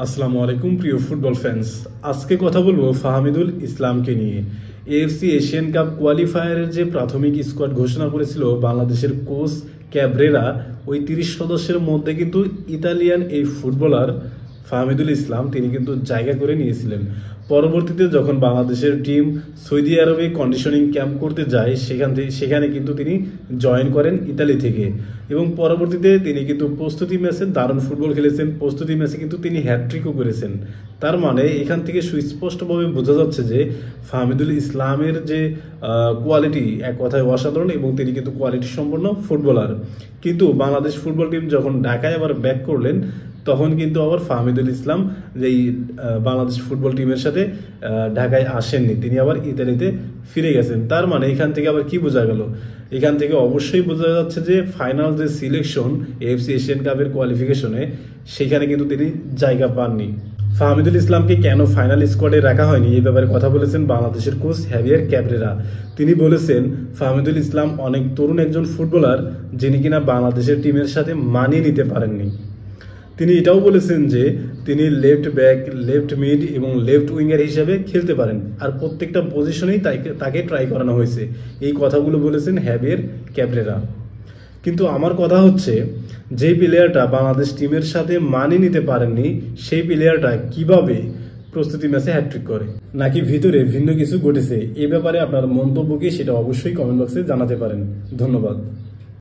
আসসালামু আলাইকুম প্রিয় ফুটবল ফ্যান্স। আজকে কথা বলবো ফাহমিদুল ইসলামকে নিয়ে। এএফসি এশিয়ান কাপ কোয়ালিফায়ারের যে প্রাথমিক স্কোয়াড ঘোষণা করেছিল বাংলাদেশের কোচ ক্যাব্রেরা, ওই 30 সদস্যের মধ্যে কিন্তু ইতালিয়ান এই ফুটবলার ফাহমিদুল ইসলাম তিনি কিন্তু জায়গা করে নিয়েছিলেন। পরবর্তীতে যখন বাংলাদেশের টিম সৌদি আরবে কন্ডিশনিং ক্যাম্প করতে যায় সেখানে কিন্তু তিনি জয়েন করেন ইতালি থেকে, এবং পরবর্তীতে তিনি কিন্তু প্রস্তুতি ম্যাচে দারুণ ফুটবল খেলেছেন। প্রস্তুতি ম্যাচে কিন্তু তিনি হ্যাটট্রিকও করেছেন। তার মানে এখান থেকে সুস্পষ্টভাবে বোঝা যাচ্ছে যে ফাহমিদুল ইসলামের যে কোয়ালিটি এক কথায় অসাধারণ, এবং তিনি কিন্তু কোয়ালিটি সম্পন্ন ফুটবলার। কিন্তু বাংলাদেশ ফুটবল টিম যখন ঢাকায় আবার ব্যাক করলেন, তখন কিন্তু আবার ফাহমিদুল ইসলাম যেই বাংলাদেশ ফুটবল টিমের সাথে ঢাকায় আসেননি, তিনি আবার ইতালিতে ফিরে গেছেন। তার মানে এখান থেকে আবার কি বোঝা গেল? এখান থেকে অবশ্যই বোঝা যাচ্ছে যে ফাইনাল যে সিলেকশন এএফসি এশিয়ান কাপের কোয়ালিফিকেশনে, সেখানে কিন্তু তিনি জায়গা পাননি। ফাহমিদুল ইসলামকে কেন ফাইনাল স্কোয়াডে রাখা হয়নি এই ব্যাপারে কথা বলেছেন বাংলাদেশের কোচ হ্যাভিয়ার ক্যাব্রেরা। তিনি বলেছেন ফাহমিদুল ইসলাম অনেক তরুণ একজন ফুটবলার, যিনি কিনা বাংলাদেশের টিমের সাথে মানিয়ে নিতে পারেননি। তিনি এটাও বলেছেন যে তিনি লেফট ব্যাক, লেফট মিড এবং লেফট উইঙ্গার হিসেবে খেলতে পারেন, আর প্রত্যেকটা পজিশনেই তাকে ট্রাই করানো হয়েছে। এই কথাগুলো বলেছেন হ্যাভিয়ার ক্যাব্রেরা। কিন্তু আমার কথা হচ্ছে, যেই প্লেয়ারটা বাংলাদেশ টিমের সাথে মানিয়ে নিতে পারেননি, সেই প্লেয়ারটা কিভাবে প্রস্তুতি ম্যাচে হ্যাটট্রিক করে, নাকি ভিতরে ভিন্ন কিছু ঘটেছে? এ ব্যাপারে আপনার মন্তব্য কি, সেটা অবশ্যই কমেন্ট বক্সে জানাতে পারেন। ধন্যবাদ।